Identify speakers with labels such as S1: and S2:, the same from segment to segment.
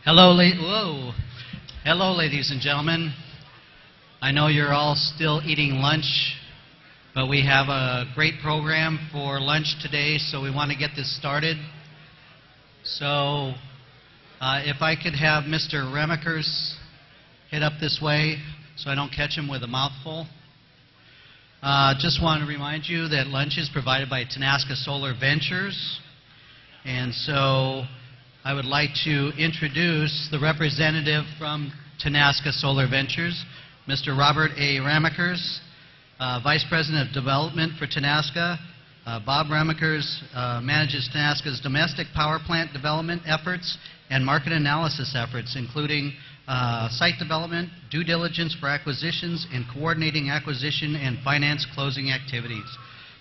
S1: Whoa. Hello, ladies and gentlemen. I know you're all still eating lunch, but we have a great program for lunch today, so we want to get this started. So, if I could have Mr. Remekers head up this way so I don't catch him with a mouthful. Just want to remind you that lunch is provided by Tenaska Solar Ventures. And so I would like to introduce the representative from Tenaska Solar Ventures, Mr. Robert A. Remekers, Vice President of Development for Tenaska. Bob Remekers manages Tenaska's domestic power plant development efforts and market analysis efforts, including site development, due diligence for acquisitions, and coordinating acquisition and finance closing activities.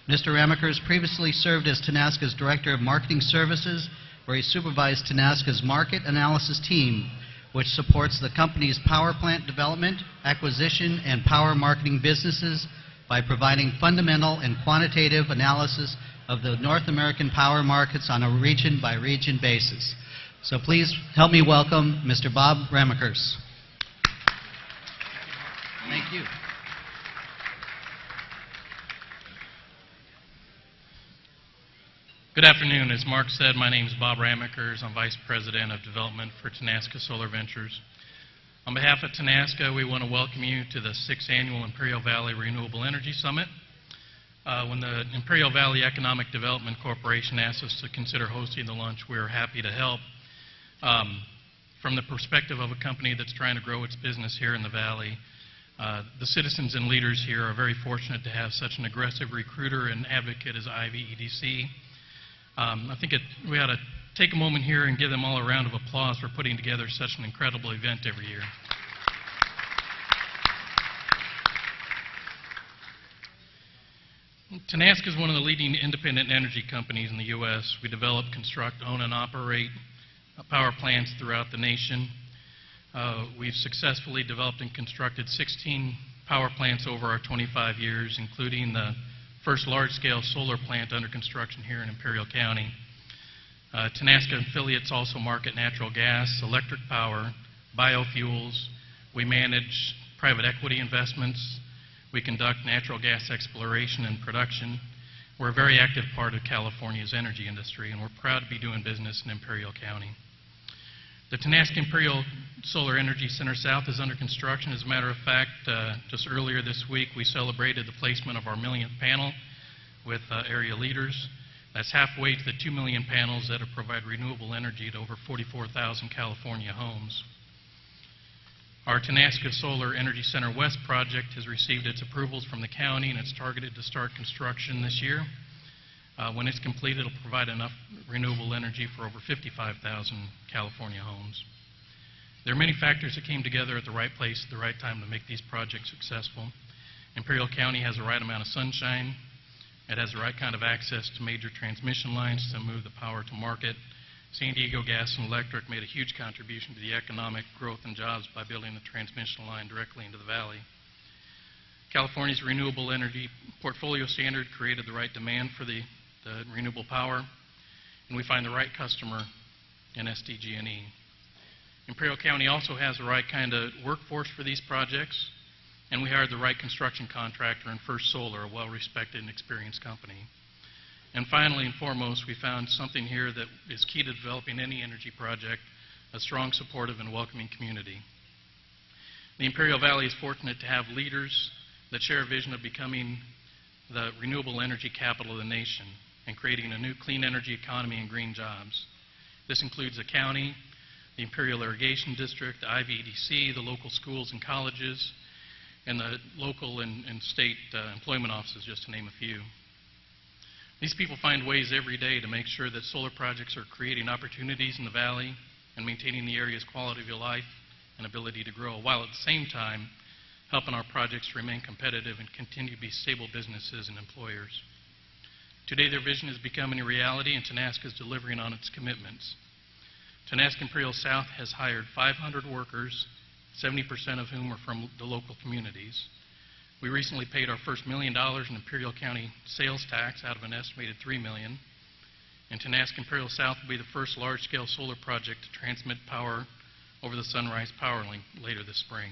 S1: Mr. Remekers previously served as Tenaska's Director of Marketing Services, where he supervised Tenaska's market analysis team, which supports the company's power plant development, acquisition, and power marketing businesses by providing fundamental and quantitative analysis of the North American power markets on a region-by-region basis. So please help me welcome Mr. Bob Remekers. Thank you.
S2: Good afternoon. As Mark said, my name is Bob Remekers. I'm Vice President of Development for Tenaska Solar Ventures. On behalf of Tenaska, we want to welcome you to the 6th Annual Imperial Valley Renewable Energy Summit. When the Imperial Valley Economic Development Corporation asked us to consider hosting the lunch, we were happy to help. From the perspective of a company that's trying to grow its business here in the Valley, the citizens and leaders here are very fortunate to have such an aggressive recruiter and advocate as IVEDC. I think we ought to take a moment here and give them all a round of applause for putting together such an incredible event every year. Tenaska is one of the leading independent energy companies in the U.S. We develop, construct, own, and operate power plants throughout the nation. We've successfully developed and constructed 16 power plants over our 25 years, including the first large-scale solar plant under construction here in Imperial County. Tenaska affiliates also market natural gas, electric power, biofuels. We manage private equity investments. We conduct natural gas exploration and production. We're a very active part of California's energy industry, and we're proud to be doing business in Imperial County. The Tenaska Imperial Solar Energy Center South is under construction. As a matter of fact, just earlier this week, we celebrated the placement of our millionth panel with area leaders. That's halfway to the 2 million panels that will provide renewable energy to over 44,000 California homes. Our Tenaska Solar Energy Center West project has received its approvals from the county, and it's targeted to start construction this year. When it's complete, it'll provide enough renewable energy for over 55,000 California homes. There are many factors that came together at the right place at the right time to make these projects successful. Imperial County has the right amount of sunshine. It has the right kind of access to major transmission lines to move the power to market. San Diego Gas and Electric made a huge contribution to the economic growth and jobs by building the transmission line directly into the valley. California's renewable energy portfolio standard created the right demand for the renewable power, and we find the right customer in SDG&E. Imperial County also has the right kind of workforce for these projects, and we hired the right construction contractor in First Solar, a well-respected and experienced company. And finally and foremost, we found something here that is key to developing any energy project, a strong, supportive, and welcoming community. The Imperial Valley is fortunate to have leaders that share a vision of becoming the renewable energy capital of the nation and creating a new clean energy economy and green jobs. This includes the county, the Imperial Irrigation District, the IVEDC, the local schools and colleges, and the local and state employment offices, just to name a few. These people find ways every day to make sure that solar projects are creating opportunities in the valley and maintaining the area's quality of life and ability to grow, while at the same time helping our projects remain competitive and continue to be stable businesses and employers. Today, their vision is becoming a reality, and Tenaska is delivering on its commitments. Tenaska Imperial South has hired 500 workers, 70% of whom are from the local communities. We recently paid our first $1 million in Imperial County sales tax out of an estimated $3 million. And Tenaska Imperial South will be the first large-scale solar project to transmit power over the Sunrise Power Link later this spring.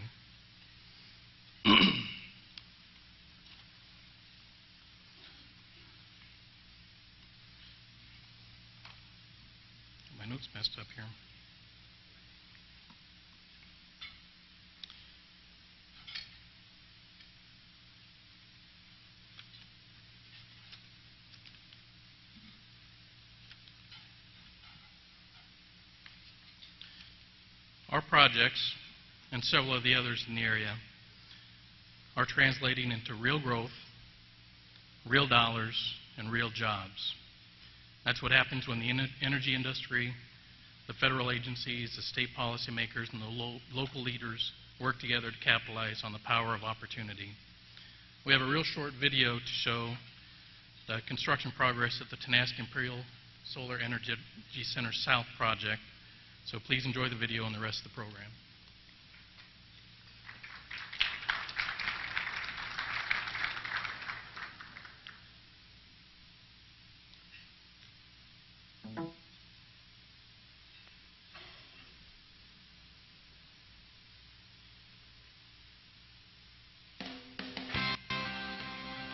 S2: My notes messed up here. Our projects, and several of the others in the area, are translating into real growth, real dollars, and real jobs. That's what happens when the energy industry, the federal agencies, the state policymakers, and the local leaders work together to capitalize on the power of opportunity. We have a real short video to show the construction progress at the Tenaska Imperial Solar Energy Center South project. So please enjoy the video and the rest of the program.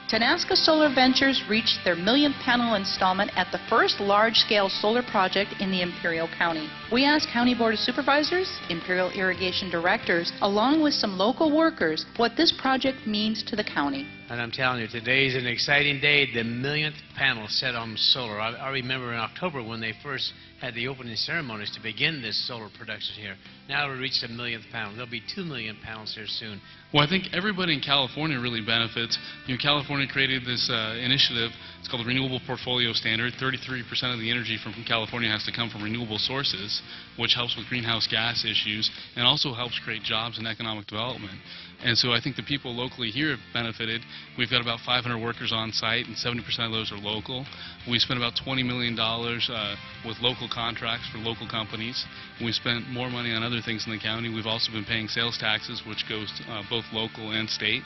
S3: Tenaska Solar Ventures reached their millionth panel installment at the first large-scale solar project in the Imperial County. We asked County Board of Supervisors, Imperial Irrigation directors, along with some local workers, what this project means to the county.
S4: And I'm telling you, today is an exciting day, the millionth panel set on solar. I remember in October when they first had the opening ceremonies to begin this solar production here. Now we reached the millionth panel. There'll be 2 million panels here soon.
S5: Well, I think everybody in California really benefits. You know, California created this initiative. It's called the Renewable Portfolio Standard. 33% of the energy from California has to come from renewable sources, which helps with greenhouse gas issues and also helps create jobs and economic development. And so I think the people locally here have benefited. We've got about 500 workers on site, and 70% of those are local. We spent about $20 million with local contracts for local companies. We spent more money on other things in the county. We've also been paying sales taxes, which goes to both local and state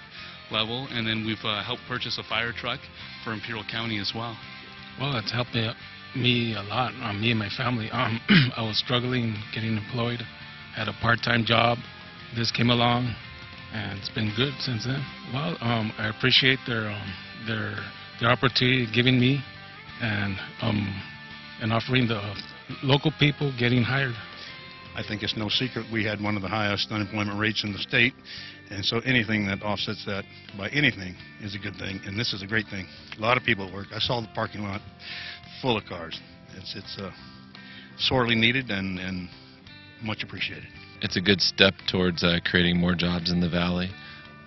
S5: level. And then we've helped purchase a fire truck for Imperial County as well.
S6: Well, it's helped me a lot, me and my family. I was struggling getting employed, had a part-time job. This came along, and it's been good since then. Well, I appreciate their opportunity giving me and offering the local people getting hired.
S7: I think it's no secret we had one of the highest unemployment rates in the state, and so anything that offsets that by anything is a good thing, and this is a great thing. A lot of people at work. I saw the parking lot full of cars. It's sorely needed and much appreciated.
S8: It's a good step towards creating more jobs in the valley.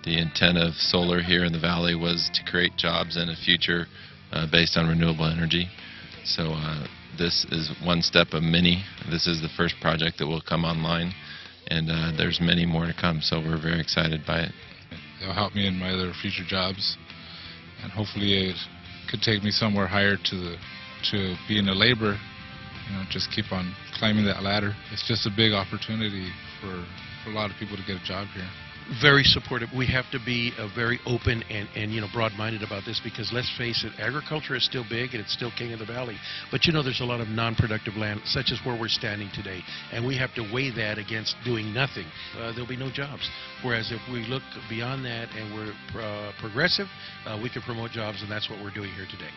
S8: The intent of solar here in the valley was to create jobs in a future based on renewable energy. So this is one step of many. This is the first project that will come online, and there's many more to come, so we're very excited by it.
S6: It'll help me in my other future jobs, and hopefully it could take me somewhere higher to being a laborer. You know, just keep on climbing that ladder. It's just a big opportunity for a lot of people to get a job here.
S9: Very supportive. We have to be very open and you know, broad-minded about this, because let's face it, agriculture is still big and it's still king of the valley. But you know, there's a lot of non-productive land, such as where we're standing today, and we have to weigh that against doing nothing. There'll be no jobs. Whereas if we look beyond that and we're progressive, we can promote jobs, and that's what we're doing here today.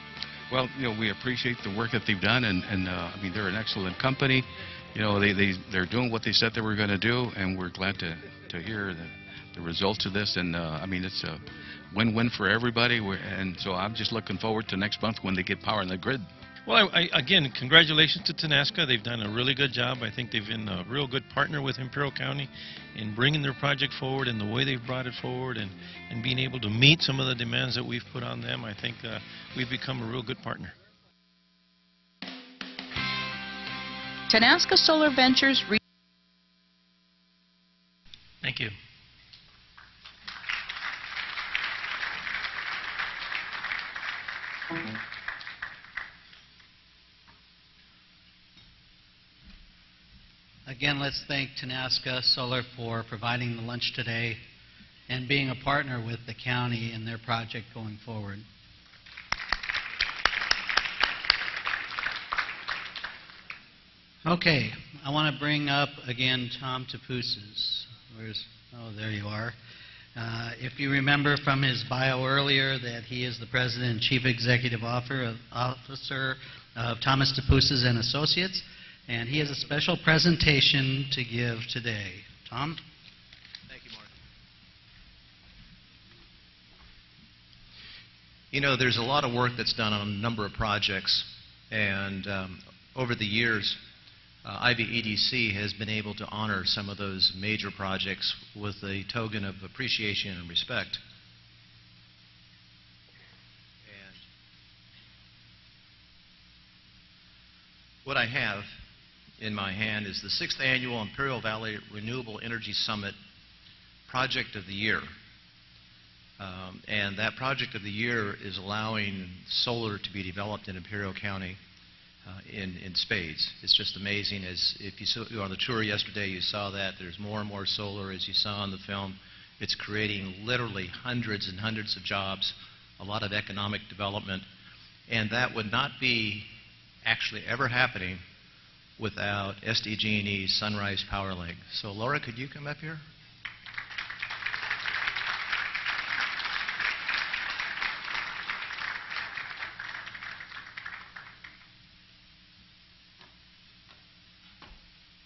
S10: Well, you know, we appreciate the work that they've done, and I mean, they're an excellent company. You know, they're doing what they said they were going to do, and we're glad to hear the results of this. And I mean, it's a win-win for everybody. And so I'm just looking forward to next month when they get power in the grid.
S11: Well, again, congratulations to Tenaska. They've done a really good job. I think they've been a real good partner with Imperial County in bringing their project forward, and the way they've brought it forward, and being able to meet some of the demands that we've put on them. I think we've become a real good partner.
S3: Tenaska Solar Ventures.
S2: Thank you.
S1: Again, let's thank Tenaska Solar for providing the lunch today and being a partner with the county in their project going forward. Okay, I want to bring up again Tom Tapousas. Oh, there you are. If you remember from his bio earlier that he is the President and Chief Executive Officer of Thomas Tapousas and Associates, and he has a special presentation to give today. Tom?
S12: Thank you, Mark. You know, there's a lot of work that's done on a number of projects, and over the years, IVEDC has been able to honor some of those major projects with a token of appreciation and respect. And what I have in my hand is the 6th Annual Imperial Valley Renewable Energy Summit Project of the Year. And that Project of the Year is allowing solar to be developed in Imperial County in spades. It's just amazing. As if you were on the tour yesterday, you saw that there's more and more solar, as you saw in the film. It's creating literally hundreds and hundreds of jobs, a lot of economic development, and that would not be actually ever happening without SDG&E's Sunrise Power Link. So Laura, could you come up here?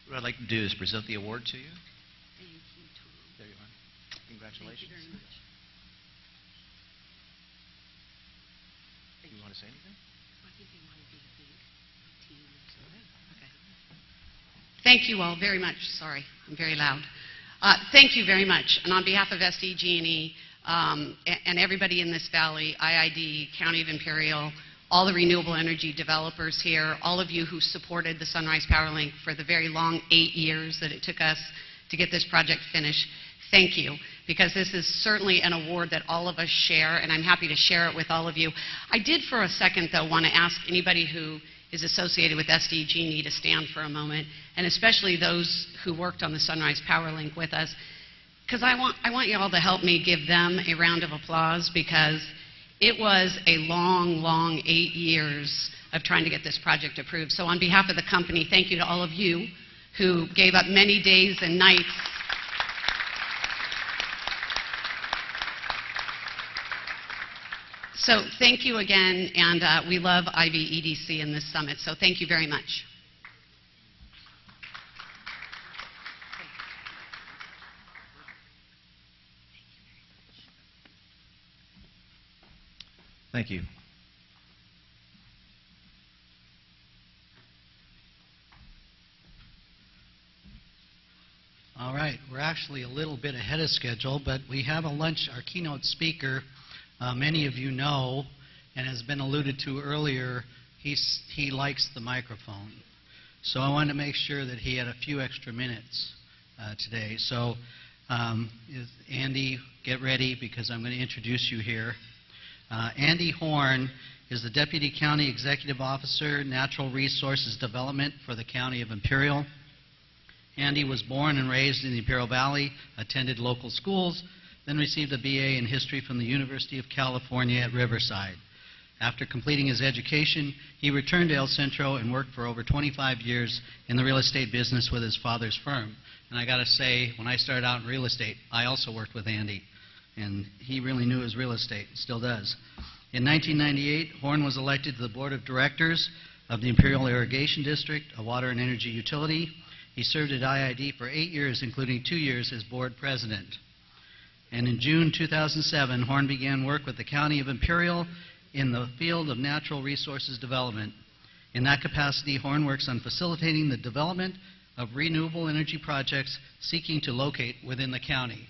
S12: What I'd like to do is present the award to you.
S13: Thank you, Tom.
S12: There you are. Congratulations.
S13: Thank you very much.
S12: You want to say anything?
S13: I think they want to be a big team or something. Okay. Thank you all very much. Sorry, I'm very loud. Thank you very much. And on behalf of SDG&E and everybody in this valley, IID, County of Imperial, all the renewable energy developers here, all of you who supported the Sunrise Power Link for the very long 8 years that it took us to get this project finished, thank you, because this is certainly an award that all of us share, and I'm happy to share it with all of you. I did for a second, though, want to ask anybody who is associated with SDG&E to stand for a moment, and especially those who worked on the Sunrise Power Link with us, because I want you all to help me give them a round of applause, because it was a long, long 8 years of trying to get this project approved. So on behalf of the company, thank you to all of you who gave up many days and nights. So thank you again, and we love IVEDC in this summit, so thank you very much.
S12: Thank you.
S1: All right, we're actually a little bit ahead of schedule, but we have a lunch. Our keynote speaker, many of you know, and has been alluded to earlier, he likes the microphone. So I wanted to make sure that he had a few extra minutes today. So Andy, get ready, because I'm going to introduce you here. Andy Horn is the Deputy County Executive Officer, Natural Resources Development for the County of Imperial. Andy was born and raised in the Imperial Valley, attended local schools, then received a BA in History from the University of California at Riverside. After completing his education, he returned to El Centro and worked for over 25 years in the real estate business with his father's firm. And I got to say, when I started out in real estate, I also worked with Andy. And he really knew his real estate, still does. In 1998, Horn was elected to the Board of Directors of the Imperial Irrigation District, a water and energy utility. He served at IID for 8 years, including 2 years as board president. And in June 2007, Horn began work with the County of Imperial in the field of natural resources development. In that capacity, Horn works on facilitating the development of renewable energy projects seeking to locate within the county.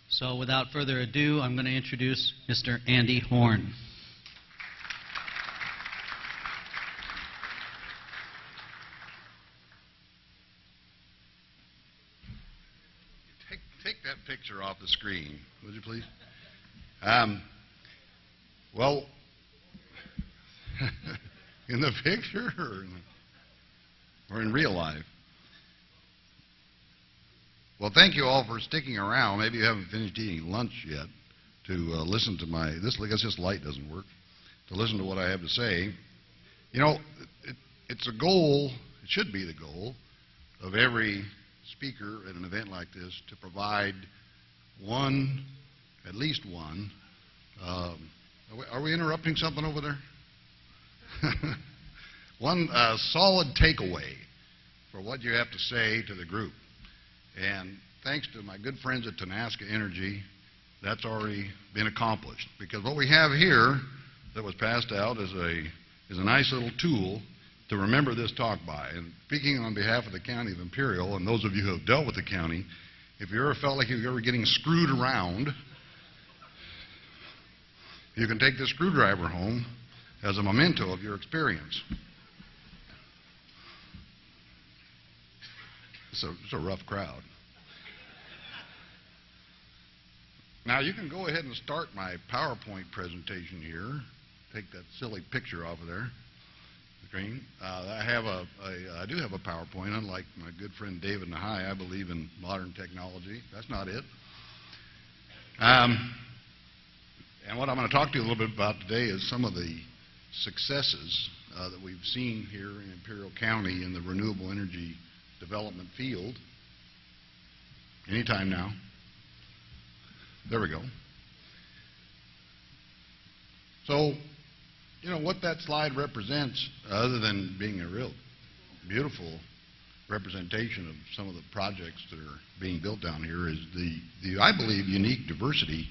S1: So without further ado, I'm going to introduce Mr. Andy Horn.
S14: Take that picture off the screen, would you please? Well, in the picture or in real life? Well, thank you all for sticking around. Maybe you haven't finished eating lunch yet to listen to I guess this light doesn't work, to listen to what I have to say. You know, it's a goal, it should be the goal, of every speaker at an event like this to provide one, at least one, are we interrupting something over there? One solid takeaway for what you have to say to the group. And thanks to my good friends at Tenaska Energy, that's already been accomplished. Because what we have here that was passed out is a nice little tool to remember this talk by. And speaking on behalf of the County of Imperial, and those of you who have dealt with the county, if you ever felt like you were getting screwed around, you can take this screwdriver home as a memento of your experience. It's a rough crowd. Now, you can go ahead and start my PowerPoint presentation here. Take that silly picture off of there. Screen. I do have a PowerPoint. Unlike my good friend David Nahai, I believe in modern technology. That's not it. And what I'm going to talk to you a little bit about today is some of the successes that we've seen here in Imperial County in the renewable energy development field. Anytime now. There we go. So, you know, what that slide represents, other than being a real beautiful representation of some of the projects that are being built down here, is the I believe, unique diversity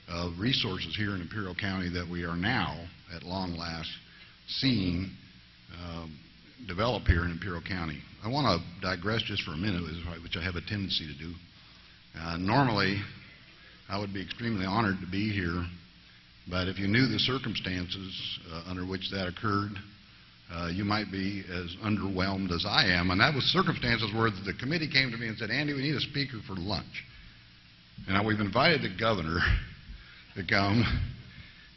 S14: of resources here in Imperial County that we are now, at long last, seeing develop here in Imperial County. I want to digress just for a minute, which I have a tendency to do. Normally, I would be extremely honored to be here, but if you knew the circumstances under which that occurred, you might be as underwhelmed as I am. And that was circumstances where the committee came to me and said, Andy, we need a speaker for lunch. And now we've invited the governor to come.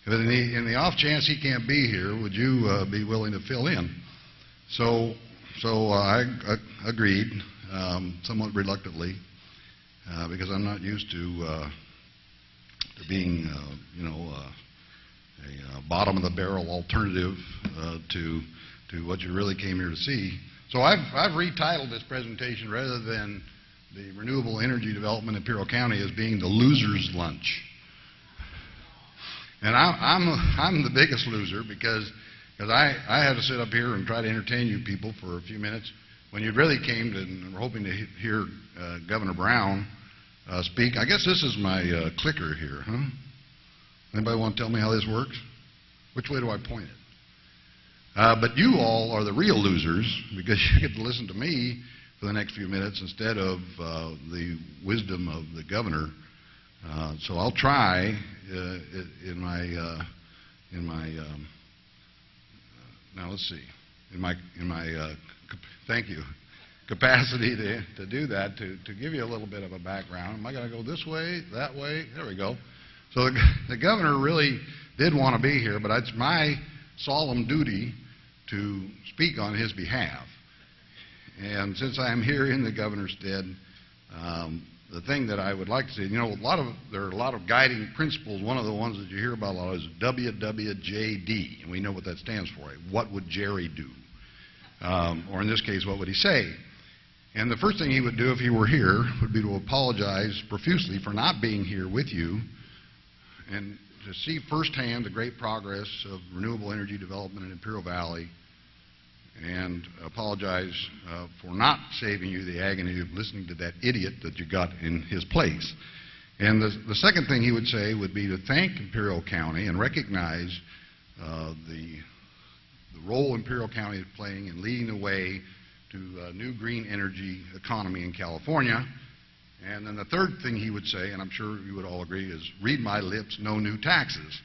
S14: But in the off chance he can't be here, would you be willing to fill in? So I agreed, somewhat reluctantly, because I'm not used to being, a bottom-of-the-barrel alternative to what you really came here to see. So I've retitled this presentation, rather than the renewable energy development in Imperial County, as being the loser's lunch. And I'm the biggest loser because I had to sit up here and try to entertain you people for a few minutes when you really came to, and we're hoping to hear Governor Brown speak. I guess this is my clicker here, huh? Anybody want to tell me how this works? Which way do I point it? But you all are the real losers, because you get to listen to me for the next few minutes instead of the wisdom of the governor. So I'll try in my now let's see, in my thank you, capacity to do that, to give you a little bit of a background. Am I going to go this way, that way? There we go. So the governor really did want to be here, but it's my solemn duty to speak on his behalf. And since I am here in the governor's stead, the thing that I would like to say, there are a lot of guiding principles. One of the ones that you hear about a lot is WWJD, and we know what that stands for. What would Jerry do? Or in this case, what would he say? And the first thing he would do if he were here would be to apologize profusely for not being here with you, and to see firsthand the great progress of renewable energy development in Imperial Valley, and apologize for not saving you the agony of listening to that idiot that you got in his place. And the second thing he would say would be to thank Imperial County and recognize the role Imperial County is playing in leading the way to a new green energy economy in California. And then the third thing he would say, and I'm sure you would all agree, is read my lips, no new taxes.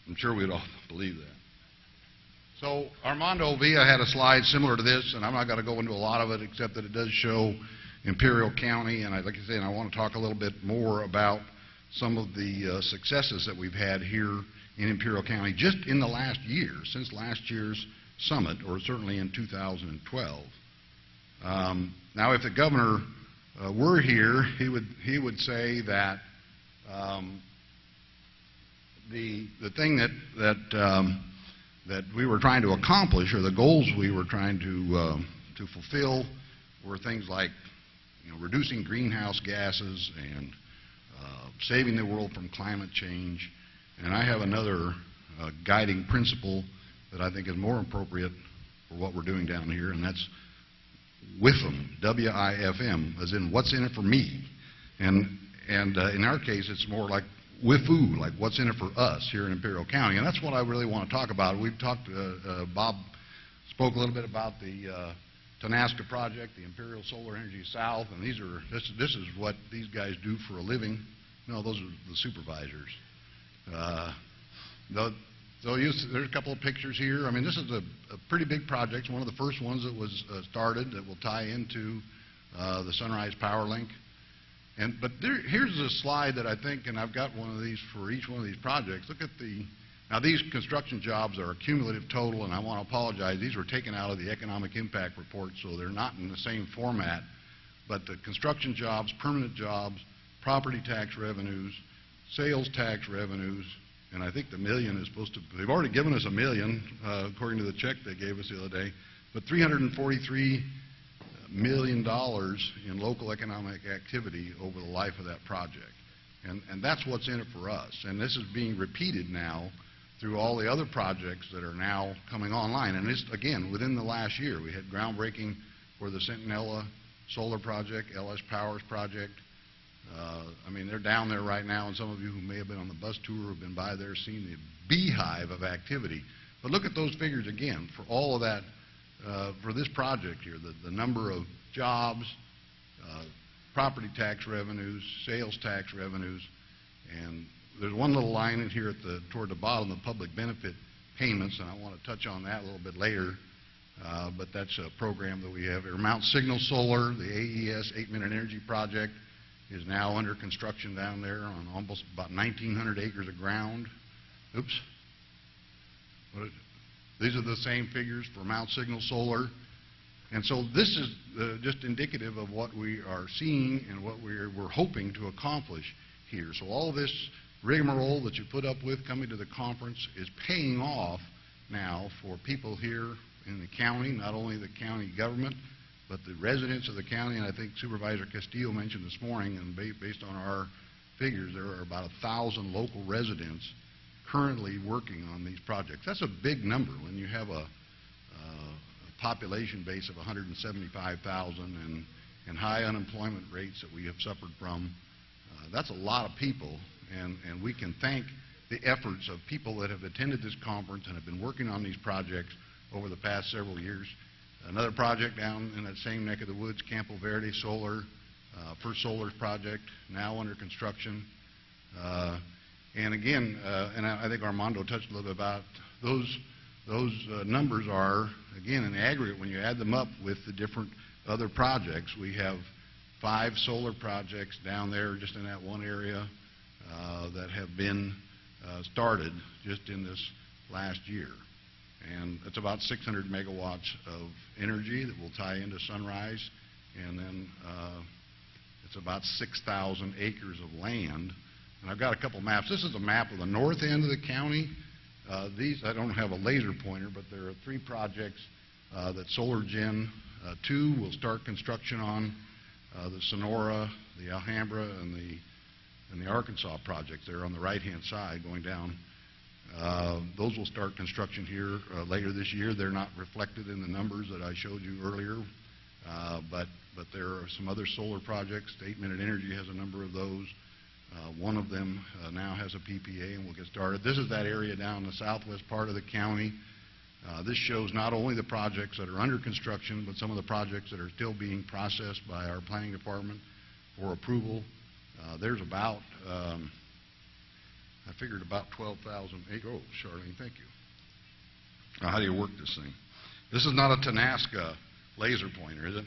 S14: I'm sure we'd all believe that. So Armando Villa had a slide similar to this, and I'm not going to go into a lot of it, except that it does show Imperial County, and like I say, I want to talk a little bit more about some of the successes that we've had here in Imperial County just in the last year, since last year's summit, or certainly in 2012. Now, if the governor were here, he would say that the thing that that we were trying to accomplish, or the goals we were trying to fulfill, were things like, reducing greenhouse gases and saving the world from climate change. And I have another guiding principle that I think is more appropriate for what we're doing down here, and that's WIFM, W-I-F-M, as in what's in it for me. And in our case, it's more like WIFU, like what's in it for us here in Imperial County. And that's what I really want to talk about. We've talked, Bob spoke a little bit about the Tenaska project, the Imperial Solar Energy South, and this is what these guys do for a living. No, those are the supervisors. There's a couple of pictures here. I mean, this is a pretty big project. It's one of the first ones that was started that will tie into the Sunrise Power Link. But here's a slide that I think, and I've got one of these for each one of these projects. Look at now these construction jobs are a cumulative total, and I want to apologize. These were taken out of the economic impact report, so they're not in the same format. But the construction jobs, permanent jobs, property tax revenues, sales tax revenues, and I think the million is supposed to, they've already given us $1 million, according to the check they gave us the other day, but $343 million in local economic activity over the life of that project. And that's what's in it for us. And this is being repeated now through all the other projects that are now coming online. And this, again, within the last year, we had groundbreaking for the Centinela Solar Project, LS Power's project. I mean, they're down there right now, and some of you who may have been on the bus tour have been by there, seen the beehive of activity. But look at those figures again for all of that, for this project here, the number of jobs, property tax revenues, sales tax revenues, and there's one little line in here toward the bottom, the public benefit payments, and I want to touch on that a little bit later. But that's a program that we have here. Mount Signal Solar, the AES 8-Minute Energy Project, is now under construction down there on almost about 1,900 acres of ground. Oops. These are the same figures for Mount Signal Solar. And so this is just indicative of what we are seeing and what we're hoping to accomplish here. So all of this rigmarole that you put up with coming to the conference is paying off now for people here in the county, not only the county government, but the residents of the county. And I think Supervisor Castillo mentioned this morning, and based on our figures, there are about 1,000 local residents currently working on these projects. That's a big number when you have a population base of 175,000 and high unemployment rates that we have suffered from. That's a lot of people, and we can thank the efforts of people that have attended this conference and have been working on these projects over the past several years. Another project down in that same neck of the woods, Campo Verde Solar, First Solar's project, now under construction. And again, and I think Armando touched a little bit about those numbers are, again, in aggregate, when you add them up with the different other projects, we have 5 solar projects down there just in that one area that have been started just in this last year. And it's about 600 megawatts of energy that will tie into Sunrise, and then it's about 6,000 acres of land. And I've got a couple maps. This is a map of the north end of the county. These, I don't have a laser pointer, but there are 3 projects that Solar Gen 2 will start construction on. The Sonora, the Alhambra, and the Arkansas projects there on the right-hand side going down. Those will start construction here later this year. They're not reflected in the numbers that I showed you earlier, but there are some other solar projects. 8-Minute Energy has a number of those. One of them now has a PPA and will get started. This is that area down in the southwest part of the county. This shows not only the projects that are under construction, but some of the projects that are still being processed by our planning department for approval. There's about, I figured about 12,000 acres. Oh, Charlene, thank you. Now, how do you work this thing? This is not a Tenaska laser pointer, is it?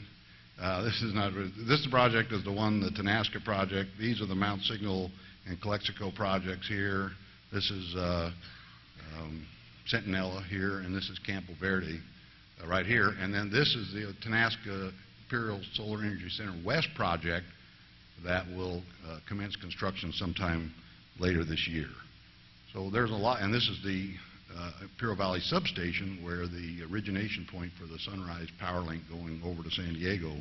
S14: This is not. This project is the one, the Tenaska project. These are the Mount Signal and Calexico projects here. This is Centinela here, and this is Campo Verde right here. And then this is the Tenaska Imperial Solar Energy Center West project that will commence construction sometime later this year. So there's a lot, and this is the Imperial Valley Substation, where the origination point for the Sunrise Power Link going over to San Diego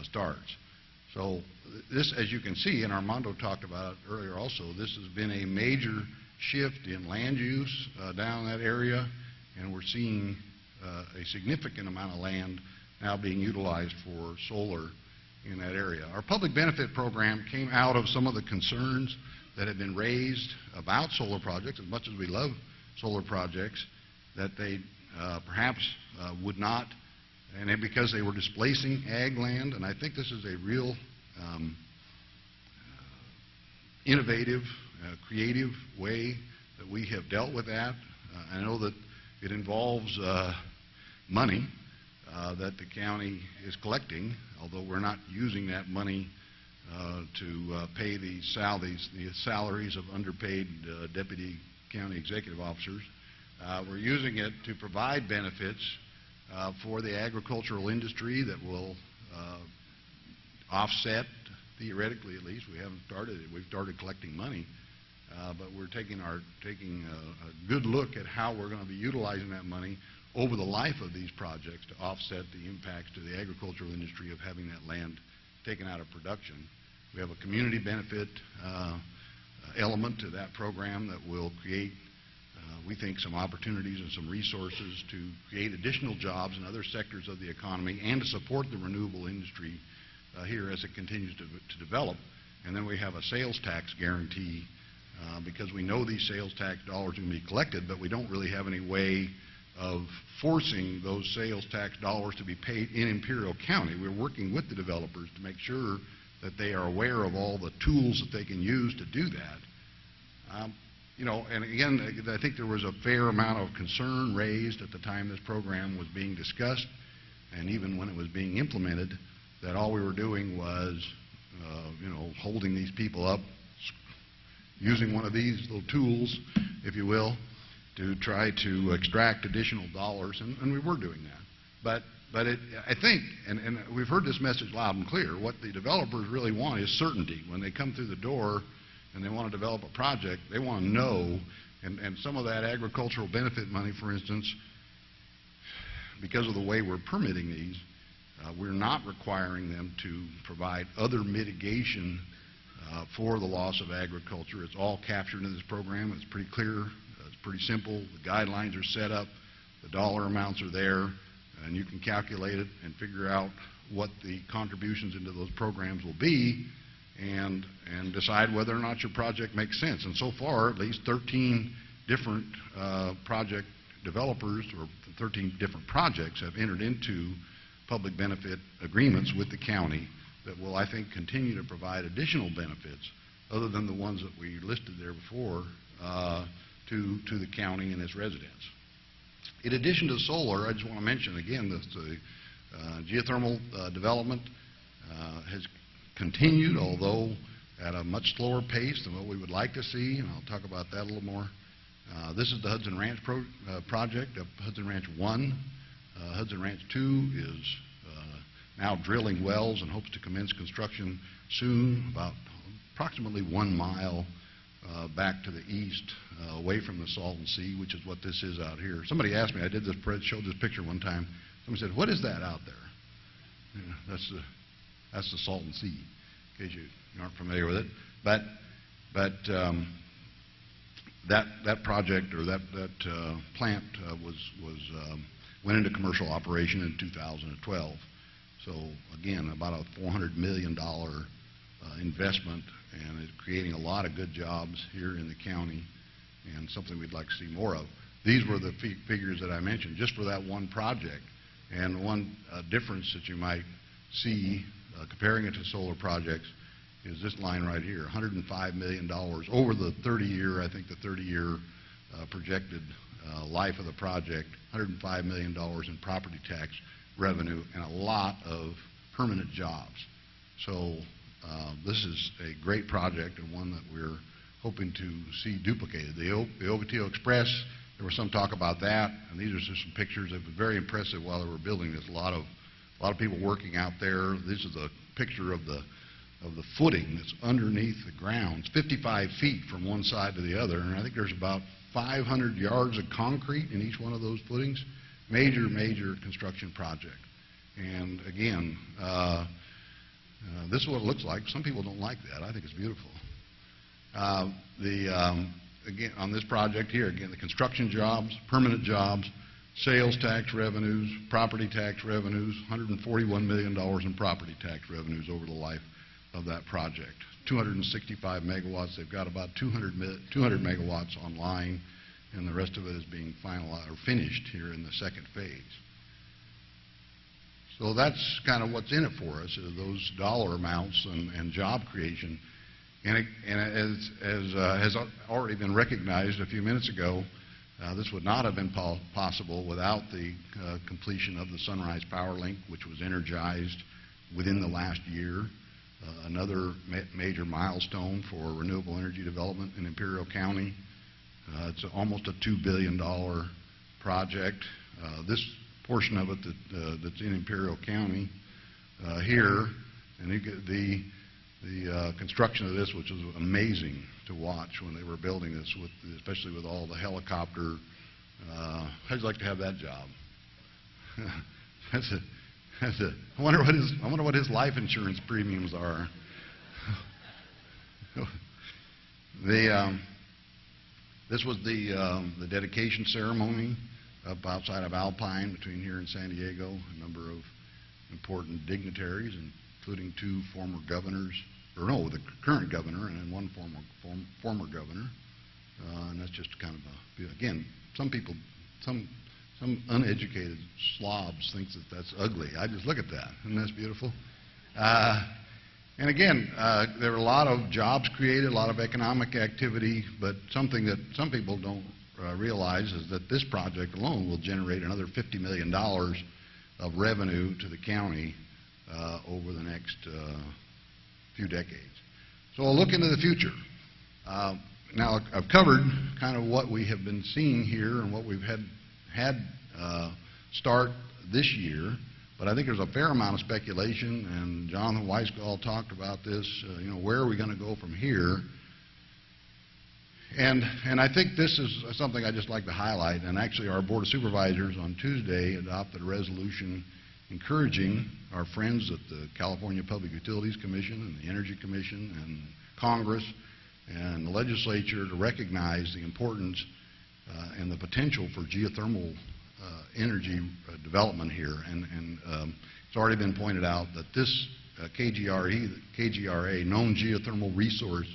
S14: starts. So this, as you can see, and Armando talked about it earlier also, this has been a major shift in land use down that area, and we're seeing a significant amount of land now being utilized for solar in that area. Our public benefit program came out of some of the concerns that have been raised about solar projects. As much as we love solar projects, that they perhaps would not, and because they were displacing ag land. And I think this is a real innovative, creative way that we have dealt with that. I know that it involves money that the county is collecting, although we're not using that money to pay the salaries of underpaid deputy county executive officers. We're using it to provide benefits for the agricultural industry that will offset, theoretically at least. We haven't started it. We've started collecting money, but we're taking a good look at how we're going to be utilizing that money over the life of these projects to offset the impacts to the agricultural industry of having that land taken out of production. We have a community benefit element to that program that will create, we think, some opportunities and some resources to create additional jobs in other sectors of the economy and to support the renewable industry here as it continues to develop. And then we have a sales tax guarantee because we know these sales tax dollars are going to be collected, but we don't really have any way of forcing those sales tax dollars to be paid in Imperial County. We're working with the developers to make sure that they are aware of all the tools that they can use to do that. You know, and again, I think there was a fair amount of concern raised at the time this program was being discussed, and even when it was being implemented, that all we were doing was, you know, holding these people up, using one of these little tools, if you will, to try to extract additional dollars, and we were doing that. But I think, and we've heard this message loud and clear, what the developers really want is certainty. When they come through the door and they want to develop a project, they want to know, and some of that agricultural benefit money, for instance, because of the way we're permitting these, we're not requiring them to provide other mitigation for the loss of agriculture. It's all captured in this program. It's pretty clear. It's pretty simple. The guidelines are set up. The dollar amounts are there. And you can calculate it and figure out what the contributions into those programs will be and decide whether or not your project makes sense. And so far, at least 13 different project developers or 13 different projects have entered into public benefit agreements with the county that will, I think, continue to provide additional benefits other than the ones that we listed there before to the county and its residents. In addition to solar, I just want to mention again that the geothermal development has continued, although at a much slower pace than what we would like to see, and I'll talk about that a little more. This is the Hudson Ranch project of Hudson Ranch 1. Hudson Ranch 2 is now drilling wells and hopes to commence construction soon, about approximately 1 mile back to the east, away from the Salton Sea, which is what this is out here. Somebody asked me, I showed this picture one time. Somebody said, "What is that out there?" You know, that's the Salton Sea, in case you aren't familiar with it. But that project or that plant went into commercial operation in 2012. So again, about a $400 million investment, and it's creating a lot of good jobs here in the county and something we'd like to see more of. These were the figures that I mentioned just for that one project. And one difference that you might see comparing it to solar projects is this line right here, $105 million over the 30-year, I think the 30-year projected life of the project, $105 million in property tax revenue and a lot of permanent jobs. So this is a great project and one that we're hoping to see duplicated. The Ocotillo Express, there was some talk about that, and these are just some pictures. It was very impressive while they were building this. A lot of people working out there. This is a picture of the of the footing that's underneath the ground. It's 55 feet from one side to the other, and I think there's about 500 yards of concrete in each one of those footings. Major, major construction project. And again, this is what it looks like. Some people don't like that. I think it's beautiful. Again, on this project here, again, the construction jobs, permanent jobs, sales tax revenues, property tax revenues, $141 million in property tax revenues over the life of that project. 265 megawatts. They've got about 200 megawatts online, and the rest of it is being finalized or finished here in the second phase. So that's kind of what's in it for us, is those dollar amounts and job creation. And as has already been recognized a few minutes ago, this would not have been possible without the completion of the Sunrise Power Link, which was energized within the last year. Another major milestone for renewable energy development in Imperial County. It's almost a $2 billion project. This portion of it that's in Imperial County here, and you get the construction of this, which was amazing to watch when they were building this, especially with all the helicopter. How'd you like to have that job? I wonder what his life insurance premiums are. This was the dedication ceremony up outside of Alpine, between here and San Diego. A number of important dignitaries, including two former governors, or no, the current governor and then one former governor. And that's just kind of again, some people, some uneducated slobs think that that's ugly. I just look at that, and that's beautiful. And again, there were a lot of jobs created, a lot of economic activity, but something that some people don't realize is that this project alone will generate another $50 million of revenue to the county over the next few decades. So we'll look into the future. Now, I've covered kind of what we have been seeing here and what we've had start this year, but I think there's a fair amount of speculation, and Jonathan Weisgall talked about this, where are we going to go from here? And I think this is something I'd just like to highlight, and actually our Board of Supervisors on Tuesday adopted a resolution encouraging our friends at the California Public Utilities Commission and the Energy Commission and Congress and the legislature to recognize the importance and the potential for geothermal energy development here. And it's already been pointed out that this KGRA, Known Geothermal Resource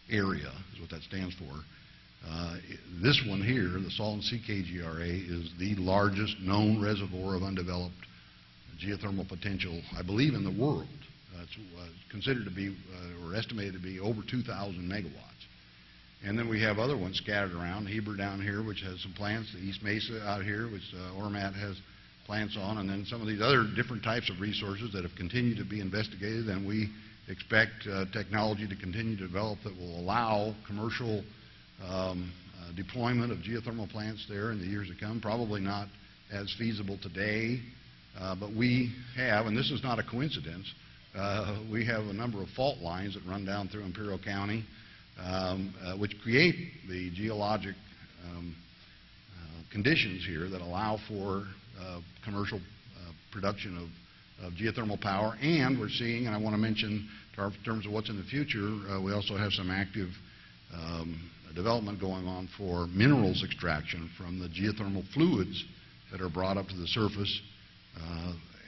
S14: Area, is what that stands for. This one here, the Salton Sea KGRA, is the largest known reservoir of undeveloped geothermal potential, I believe, in the world. It's considered to be, or estimated to be, over 2,000 megawatts. And then we have other ones scattered around. Heber down here, which has some plants. The East Mesa out here, which Ormat has plants on. And then some of these other different types of resources that have continued to be investigated. And we expect technology to continue to develop that will allow commercial deployment of geothermal plants there in the years to come. Probably not as feasible today, but we have, and this is not a coincidence, we have a number of fault lines that run down through Imperial County, which create the geologic conditions here that allow for commercial production of geothermal power. And we're seeing, and I want to mention, in terms of what's in the future, we also have some active development going on for minerals extraction from the geothermal fluids that are brought up to the surface,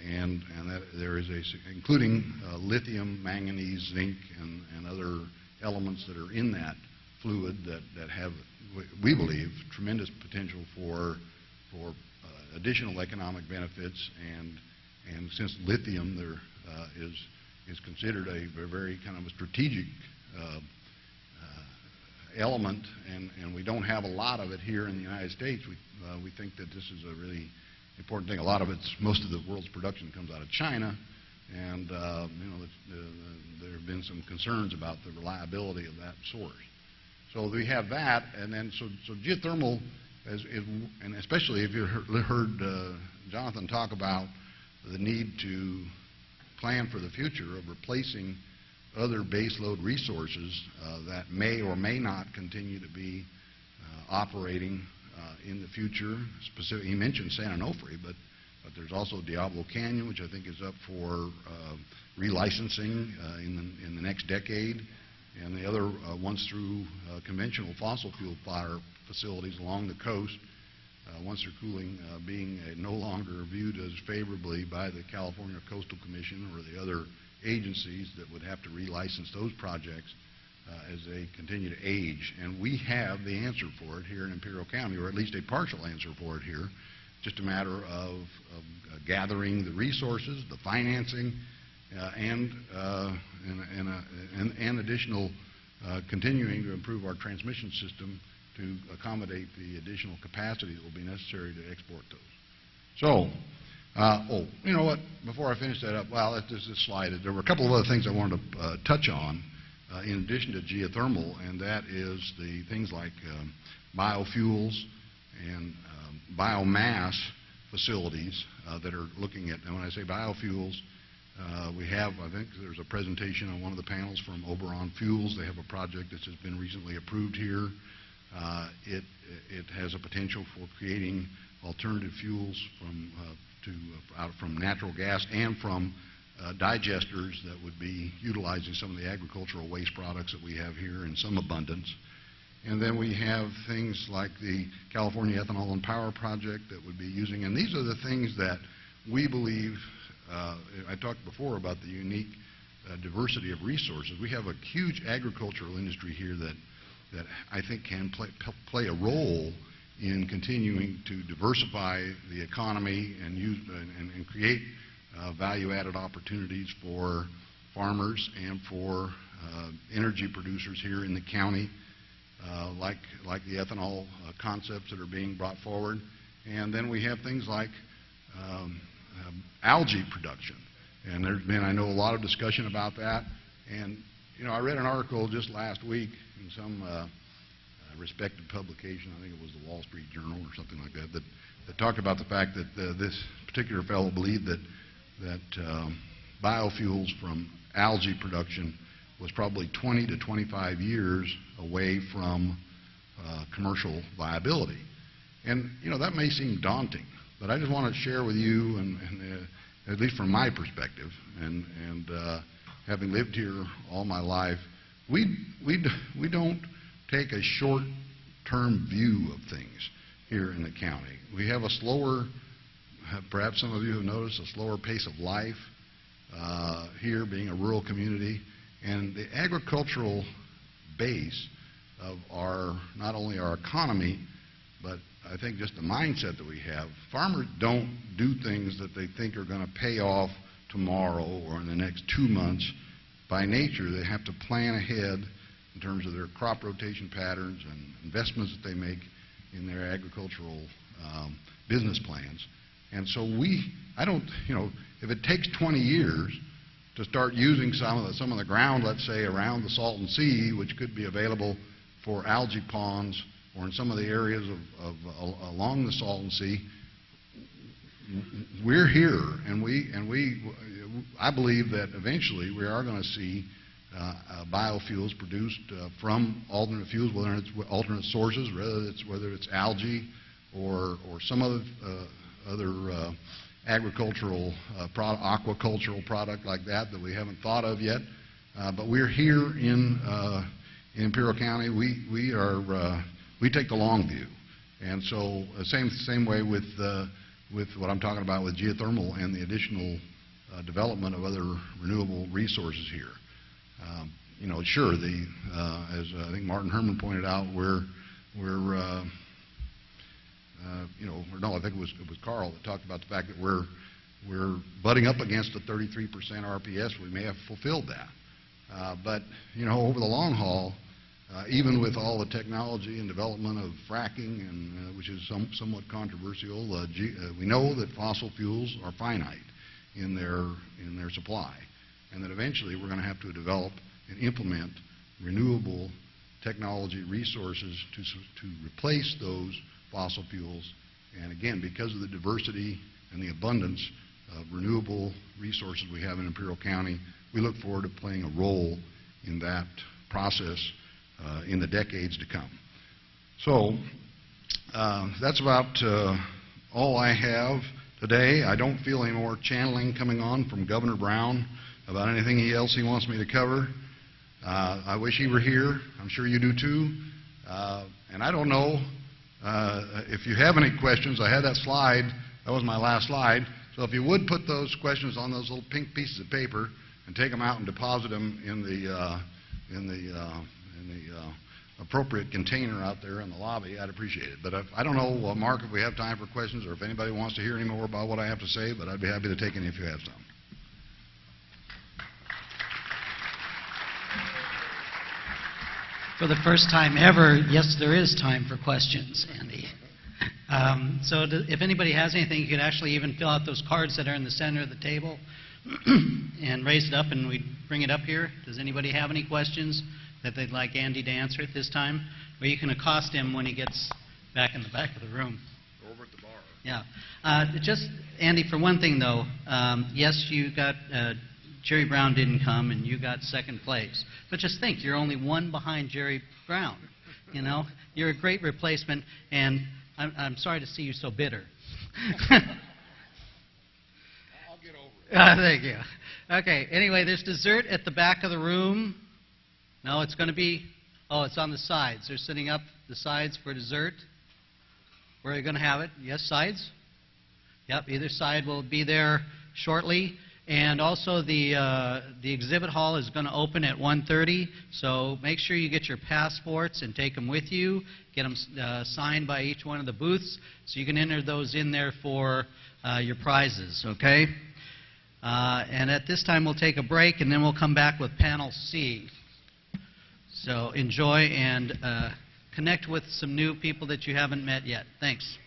S14: and that there is including lithium, manganese, zinc, and other elements that are in that fluid that have, we believe, tremendous potential for additional economic benefits. And since lithium there is considered a very kind of a strategic element, and we don't have a lot of it here in the United States, we think that this is a really important thing. A lot of most of the world's production comes out of China, and there have been some concerns about the reliability of that source. So we have that, and then so geothermal, and especially if you heard Jonathan talk about the need to plan for the future of replacing other baseload resources that may or may not continue to be operating in the future. He mentioned San Onofre, but there's also Diablo Canyon, which I think is up for relicensing in the next decade, and the other once through conventional fossil fuel fire facilities along the coast, once they're cooling, being no longer viewed as favorably by the California Coastal Commission or the other agencies that would have to relicense those projects as they continue to age. And we have the answer for it here in Imperial County, or at least a partial answer for it here. Just a matter of gathering the resources, the financing, and additional continuing to improve our transmission system to accommodate the additional capacity that will be necessary to export those. So, you know what? Before I finish that up, well, this slide, there were a couple of other things I wanted to touch on in addition to geothermal, and that is the things like biofuels and biomass facilities that are looking at, and when I say biofuels, we have, I think there's a presentation on one of the panels from Oberon Fuels. They have a project that has been recently approved here. It has a potential for creating alternative fuels from natural gas and from digesters that would be utilizing some of the agricultural waste products that we have here in some abundance. And then we have things like the California Ethanol and Power Project that would be using, and these are the things that we believe, I talked before about the unique diversity of resources. We have a huge agricultural industry here that I think can play a role in continuing to diversify the economy and create value-added opportunities for farmers and for energy producers here in the county, like the ethanol concepts that are being brought forward. And then we have things like algae production. And there's been, I know, a lot of discussion about that. And, you know, I read an article just last week in some respected publication, I think it was the Wall Street Journal or something like that, that talked about the fact that this particular fellow believed that biofuels from algae production was probably 20 to 25 years away from commercial viability. And, you know, that may seem daunting, but I just want to share with you, and at least from my perspective, and having lived here all my life, we don't take a short-term view of things here in the county. We have a slower, perhaps some of you have noticed, a slower pace of life here, being a rural community. And the agricultural base of not only our economy, but I think just the mindset that we have. Farmers don't do things that they think are going to pay off tomorrow or in the next 2 months. By nature, they have to plan ahead in terms of their crop rotation patterns and investments that they make in their agricultural business plans. And so I don't, you know, if it takes 20 years to start using some of the ground, let's say, around the Salton Sea, which could be available for algae ponds, or in some of the areas along the Salton Sea, we're here, and I believe that eventually we are going to see biofuels produced from alternate fuels, whether it's alternate sources, whether it's algae or some other agricultural, aquacultural product like that we haven't thought of yet. But we're here in Imperial County. We take the long view, and so same way with what I'm talking about with geothermal and the additional development of other renewable resources here. You know, sure, as I think Martin Herman pointed out, you know, no, I think it was Carl that talked about the fact that we're butting up against a 33% RPS. We may have fulfilled that, but you know, over the long haul, even with all the technology and development of fracking, and which is somewhat controversial, we know that fossil fuels are finite in their supply, and that eventually we're going to have to develop and implement renewable technology resources to replace those fossil fuels. And again, because of the diversity and the abundance of renewable resources we have in Imperial County, we look forward to playing a role in that process in the decades to come. So that's about all I have today. I don't feel any more channeling coming on from Governor Brown about anything else he wants me to cover. I wish he were here. I'm sure you do too. And I don't know if you have any questions. I had that slide. That was my last slide. So if you would put those questions on those little pink pieces of paper and take them out and deposit them in the appropriate container out there in the lobby, I'd appreciate it. But I don't know, Mark, if we have time for questions or if anybody wants to hear any more about what I have to say, but I'd be happy to take any if you have some.
S1: For the first time ever, yes, there is time for questions, Andy. If anybody has anything, you could actually even fill out those cards that are in the center of the table and raise it up, and we bring it up here. Does anybody have any questions that they'd like Andy to answer at this time? Or you can accost him when he gets back in the back of the room.
S14: Over at the bar.
S1: Yeah. Just, Andy, for one thing, though, yes, you got Jerry Brown didn't come, and you got second place. But just think, you're only one behind Jerry Brown. You know, you're a great replacement, and I'm sorry to see you so bitter.
S14: I'll get over it.
S1: Thank you. Okay, anyway, there's dessert at the back of the room. No, it's going to be, it's on the sides. They're setting up the sides for dessert. Where are you going to have it? Yes, sides? Yep, either side will be there shortly. And also the exhibit hall is going to open at 1:30, so make sure you get your passports and take them with you. Get them signed by each one of the booths so you can enter those in there for your prizes, okay? And at this time we'll take a break and then we'll come back with Panel C. So enjoy and connect with some new people that you haven't met yet. Thanks.